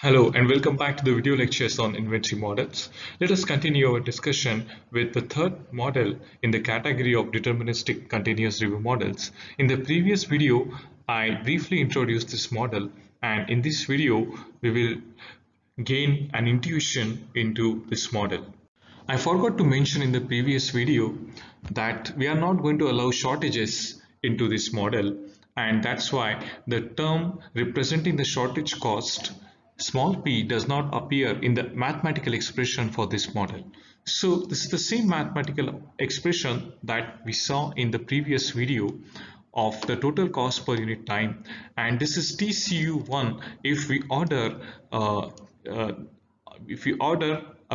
Hello and welcome back to the video lectures on inventory models. Let us continue our discussion with the third model in the category of deterministic continuous review models. In the previous video, I briefly introduced this model, and in this video, we will gain an intuition into this model. I forgot to mention in the previous video that we are not going to allow shortages into this model, and that's why the term representing the shortage cost small p does not appear in the mathematical expression for this model. So this is the same mathematical expression that we saw in the previous video of the total cost per unit time, and this is TCU1 if we order uh, a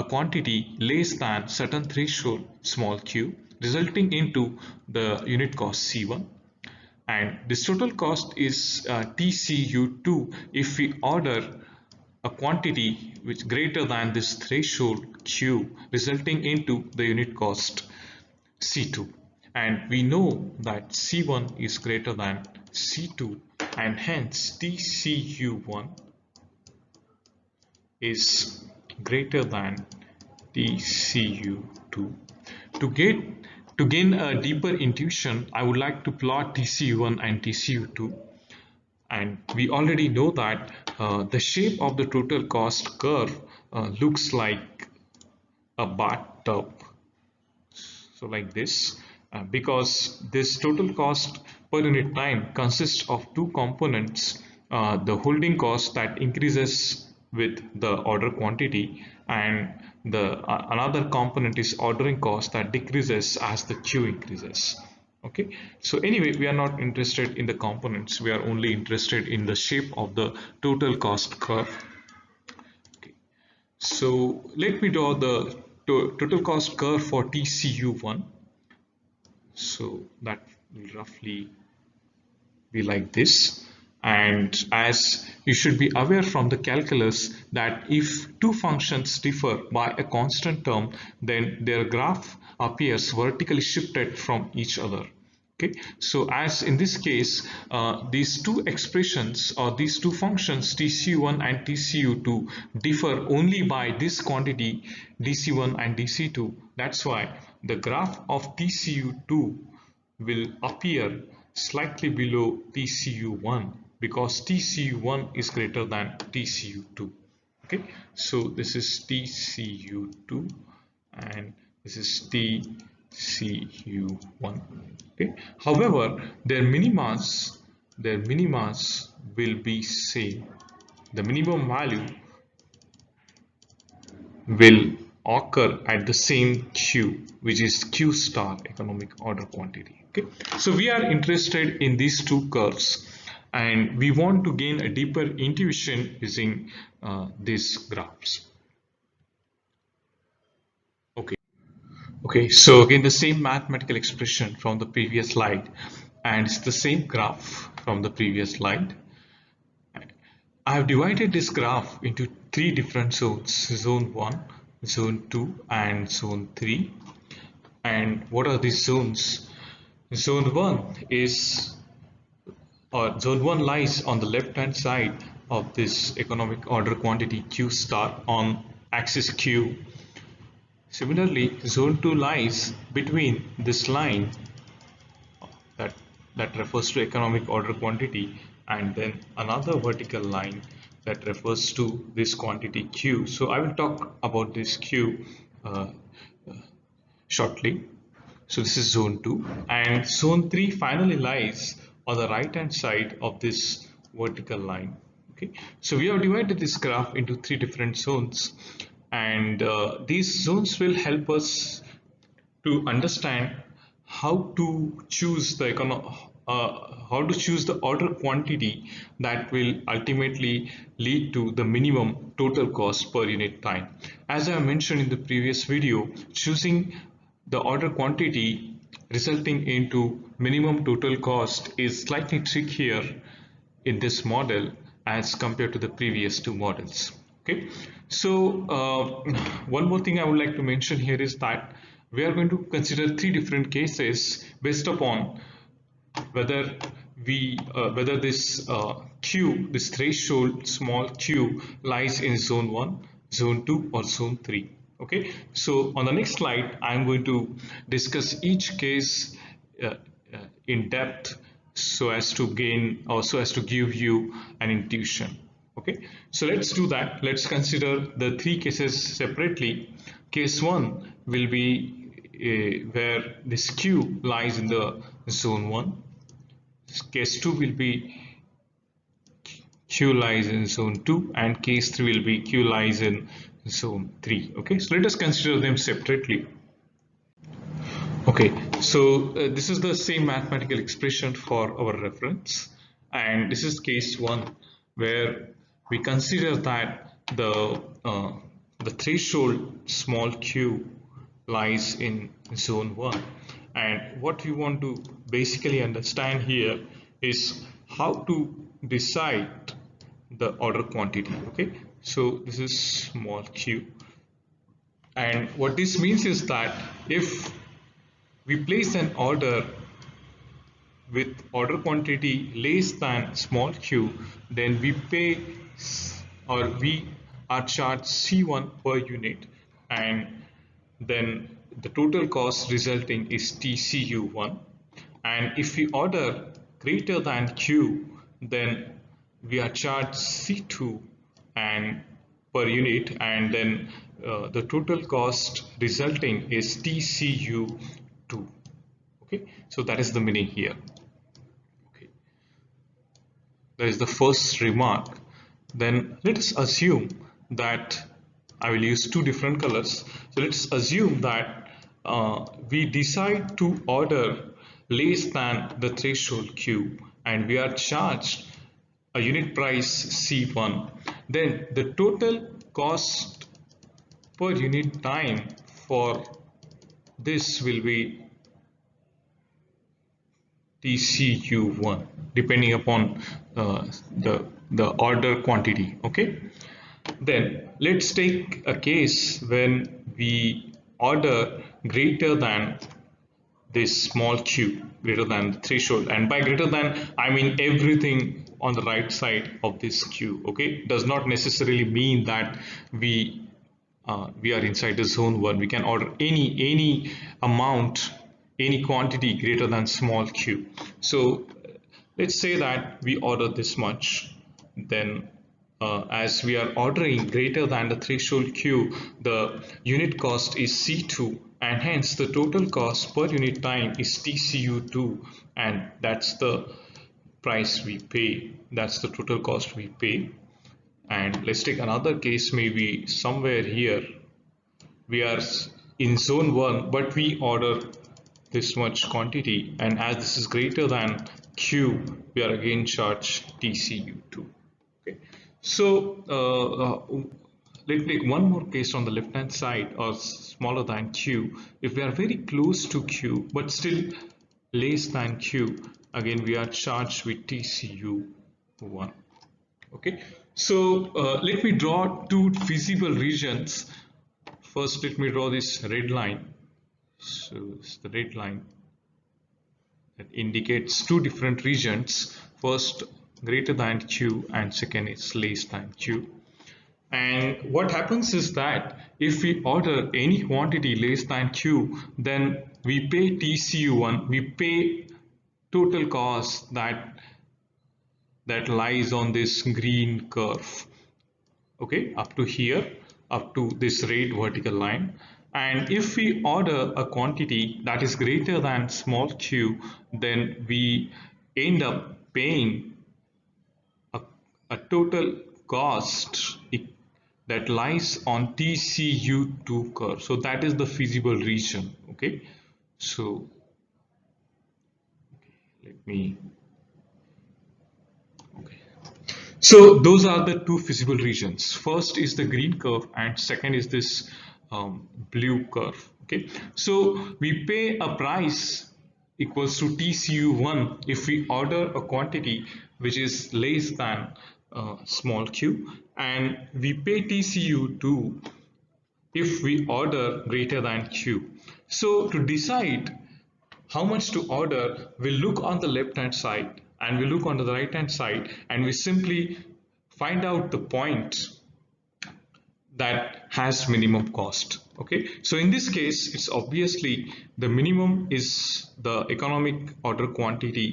quantity less than certain threshold small q, resulting into the unit cost C1. And this total cost is TCU2 if we order a quantity which greater than this threshold q, resulting into the unit cost C2. And we know that C1 is greater than C2, and hence TCU1 is greater than TCU2. To gain a deeper intuition, I would like to plot TCU1 and TCU2, and we already know that the shape of the total cost curve looks like a bathtub, so like this, because this total cost per unit time consists of two components, the holding cost that increases with the order quantity, and the another component is ordering cost that decreases as the queue increases. Okay, so anyway, we are not interested in the components, we are only interested in the shape of the total cost curve. Okay, so let me draw the total cost curve for TCU1. So that will roughly be like this. And as you should be aware from the calculus that if two functions differ by a constant term, then their graph appears vertically shifted from each other. Okay, so as in this case, these two expressions or these two functions TCU1 and TCU2 differ only by this quantity DC1 and DC2. That's why the graph of TCU2 will appear slightly below TCU1 because TCU1 is greater than TCU2. Okay, so this is TCU2 and this is TCU1. Okay, however, their minimas will be same. The minimum value will occur at the same Q, which is Q star economic order quantity. Okay, so we are interested in these two curves, and we want to gain a deeper intuition using these graphs. Okay, so again the same mathematical expression from the previous slide, and it's the same graph from the previous slide. I have divided this graph into three different zones: zone 1, zone 2 and zone 3. And what are these zones? Zone 1 is zone 1 lies on the left hand side of this economic order quantity Q star on axis Q. Similarly, zone 2 lies between this line that refers to economic order quantity and then another vertical line that refers to this quantity Q. So I will talk about this Q shortly. So this is zone 2, and zone 3 finally lies on the right hand side of this vertical line. Okay, so we have divided this graph into three different zones, and these zones will help us to understand how to choose the order quantity that will ultimately lead to the minimum total cost per unit time. As I mentioned in the previous video, choosing the order quantity resulting into minimum total cost is slightly trickier in this model as compared to the previous two models. Okay, so one more thing I would like to mention here is that we are going to consider three different cases based upon whether whether this q, this threshold small q, lies in zone 1, zone 2, or zone 3. Okay, so on the next slide I'm going to discuss each case uh, uh, in depth, so as to gain, or so as to give you an intuition. Okay, so let's do that. Let's consider the three cases separately. Case 1 will be where this q lies in the zone 1. Case 2 will be q lies in zone 2, and case 3 will be q lies in zone 3. Okay, so let us consider them separately. Okay, so this is the same mathematical expression for our reference, and this is case 1 where we consider that the threshold small q lies in zone 1, and what we want to basically understand here is how to decide the order quantity. Okay, so this is small q, and what this means is that if we place an order with order quantity less than small q, then we pay, or we are charged C1 per unit, and then the total cost resulting is TCU1. And if we order greater than q, then we are charged C2 and per unit, and then the total cost resulting is TCU2. Okay, so that is the meaning here. Okay, that is the first remark. Then let us assume that I will use two different colors. So let's assume that we decide to order less than the threshold Q, and we are charged a unit price C1. Then the total cost per unit time for this will be TCU1, depending upon the order quantity. Okay, then let's take a case when we order greater than this small q, greater than the threshold, and by greater than I mean everything on the right side of this q. Okay, does not necessarily mean that we are inside the zone 1. We can order any amount, any quantity greater than small q. So let's say that we order this much, then as we are ordering greater than the threshold q, the unit cost is C2, and hence the total cost per unit time is TCU2, and that's the price we pay, that's the total cost we pay. And let's take another case, maybe somewhere here we are in zone 1, but we order this much quantity, and as this is greater than q, we are again charged TCU2. Okay, so let's take one more case on the left hand side, or smaller than q. If we are very close to q but still less than q, again we are charged with TCU1. Okay, so let me draw two feasible regions. First, let me draw this red line. So it's the red line that indicates two different regions. First, greater than q, and second is less than q. And what happens is that if we order any quantity less than q, then we pay TCU1, we pay total cost that lies on this green curve. Okay, up to here, up to this red vertical line. And if we order a quantity that is greater than small q, then we end up paying a total cost that lies on TCU2 curve. So that is the feasible region. Okay, so let me, okay, so those are the two feasible regions. First is the green curve, and second is this blue curve. Okay, so we pay a price equals to TCU1 if we order a quantity which is less than small q, and we pay TCU2 if we order greater than q. So to decide how much to order, we'll look on the left hand side and we look on the right hand side and we simply find out the point that has minimum cost. Okay, so in this case it's obviously the minimum is the economic order quantity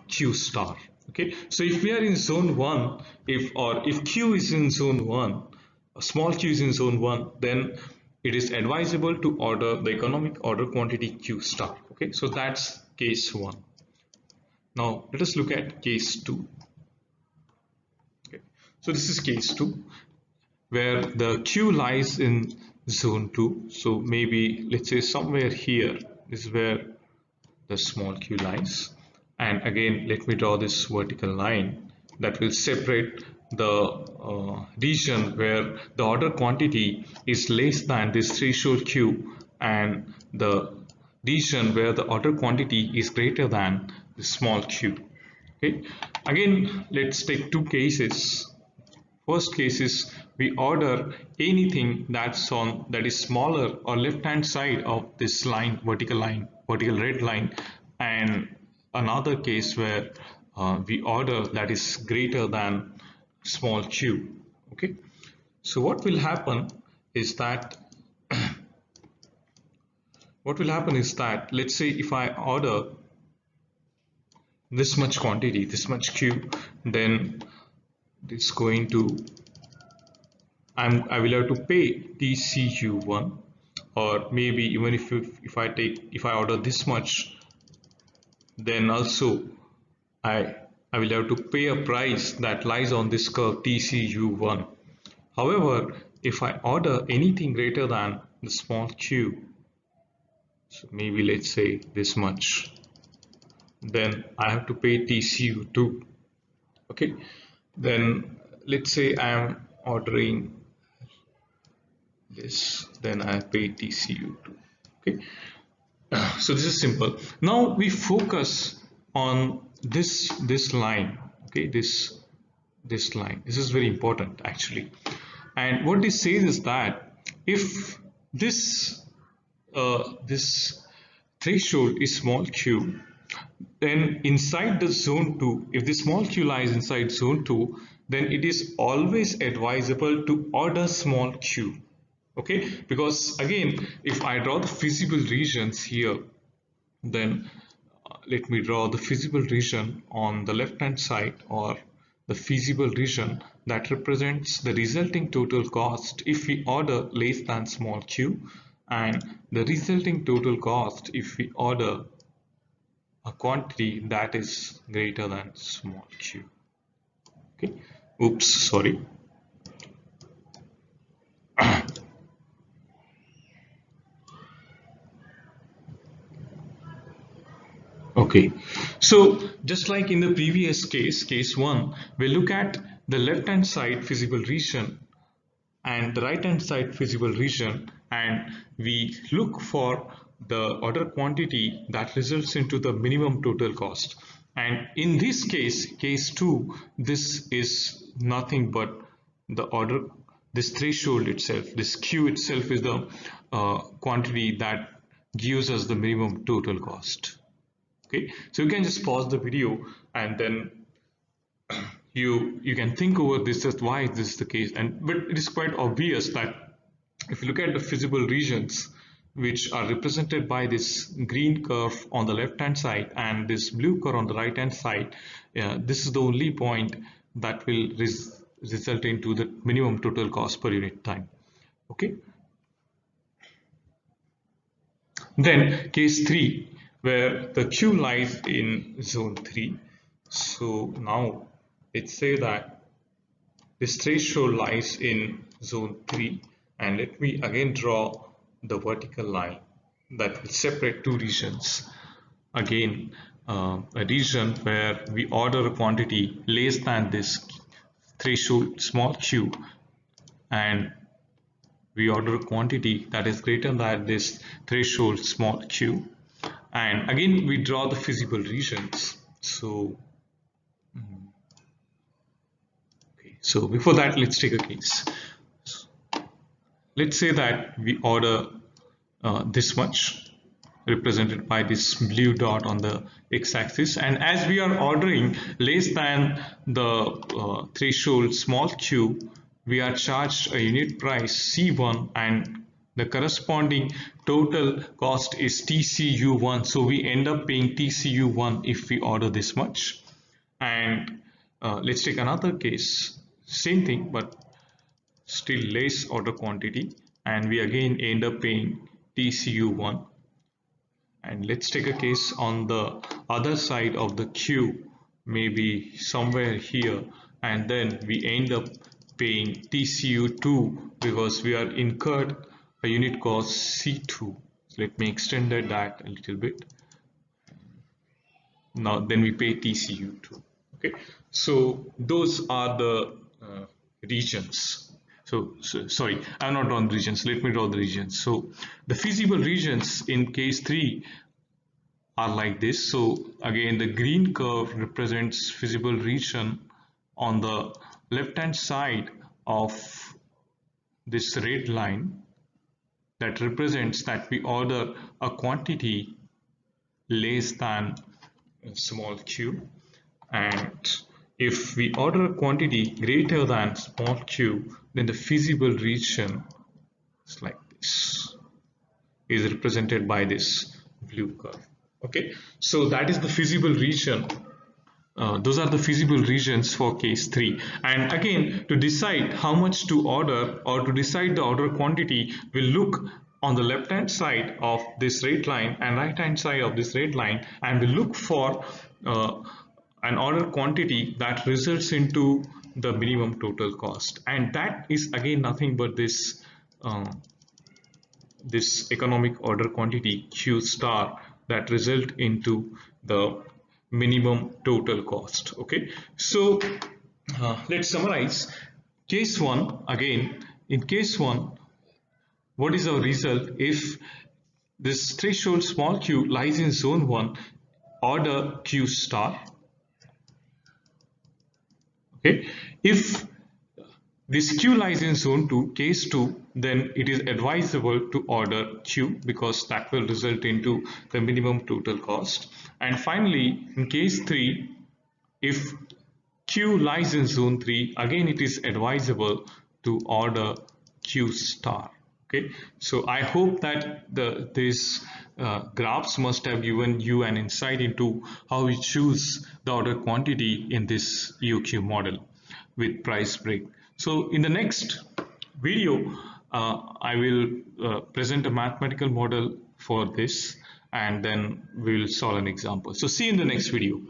Q star. Okay, so if we are in zone 1, if Q is in zone 1, a small q is in zone 1, then it is advisable to order the economic order quantity Q star. Okay, so that's case 1. Now let us look at case 2. Okay, so this is case 2 where the Q lies in zone 2. So maybe let's say somewhere here is where the small q lies, and again let me draw this vertical line that will separate the region where the order quantity is less than this threshold q and the region where the order quantity is greater than the small q. Okay, again let's take two cases. First case is we order anything that is smaller or left hand side of this line, vertical red line, and another case where we order that is greater than small q. Okay, so what will happen is that let's say if I order this much quantity, this much q, then it's going to I will have to pay TCU1, or maybe even if I order this much, then also I will have to pay a price that lies on this curve TCU1. However, if I order anything greater than the small q, so maybe let's say this much, then I have to pay TCU2. Okay, then let's say I am ordering this, then I pay TCU2. Okay, so this is simple. Now we focus on this line. Okay, this line. This is very important actually. And what this says is that if this threshold is small q, then inside the zone 2, if the small q lies inside zone 2, then it is always advisable to order small q. Okay, because again if I draw the feasible regions here, then let me draw the feasible region on the left hand side, or the feasible region that represents the resulting total cost if we order less than small q, and the resulting total cost if we order a quantity that is greater than small q. Okay, oops, sorry. Okay, so just like in the previous case, case 1, we look at the left hand side feasible region and the right hand side feasible region, and we look for the order quantity that results into the minimum total cost. And in this case, case 2, this is nothing but the order, this threshold itself, this q itself is the quantity that gives us the minimum total cost. Okay, so you can just pause the video and then you can think over this, just why is this the case. But it is quite obvious that if you look at the feasible regions which are represented by this green curve on the left hand side and this blue curve on the right hand side, this is the only point that will result into the minimum total cost per unit time. Okay, then case 3, where the q lies in zone 3. So now let's say that this threshold lies in zone 3, and let me again draw the vertical line that will separate two regions. Again, a region where we order a quantity less than this threshold small q, and we order a quantity that is greater than this threshold small q, and again we draw the feasible regions. So okay, so before that let's take a case. Let's say that we order this much, represented by this blue dot on the x-axis, and as we are ordering less than the threshold small q, we are charged a unit price C1 and the corresponding total cost is TCU1, so we end up paying TCU1 if we order this much. And let's take another case, same thing but still less order quantity, and we again end up paying TCU1. And let's take a case on the other side of the queue, maybe somewhere here, and then we end up paying TCU2 because we are incurred a unit cost C2. So let me extend that a little bit. Now then we pay TCU2. Okay, so those are the regions. So sorry, I'm not on regions. Let me draw the regions. So the feasible regions in case 3 are like this. So again, the green curve represents feasible region. On the left hand side of this red line, that represents that we order a quantity less than small q, and if we order a quantity greater than small q, then the feasible region is like this, is represented by this blue curve. Okay, so that is the feasible region. Those are the feasible regions for case 3. And again, to decide how much to order or to decide the order quantity, we'll look on the left hand side of this red line and right hand side of this red line, and we'll look for an order quantity that results into the minimum total cost, and that is again nothing but this this economic order quantity Q star that result into the minimum total cost. Okay, so let's summarize case 1 again. In case 1, what is our result? If this threshold small q lies in zone 1, order Q star. Okay, if this Q lies in zone 2, case 2, then it is advisable to order Q because that will result into the minimum total cost. And finally, in case 3, if Q lies in zone 3, again it is advisable to order Q star. Okay, so I hope that these graphs must have given you an insight into how we choose the order quantity in this EOQ model with price break. So in the next video, I will present a mathematical model for this, and then we will solve an example. So see you in the next video.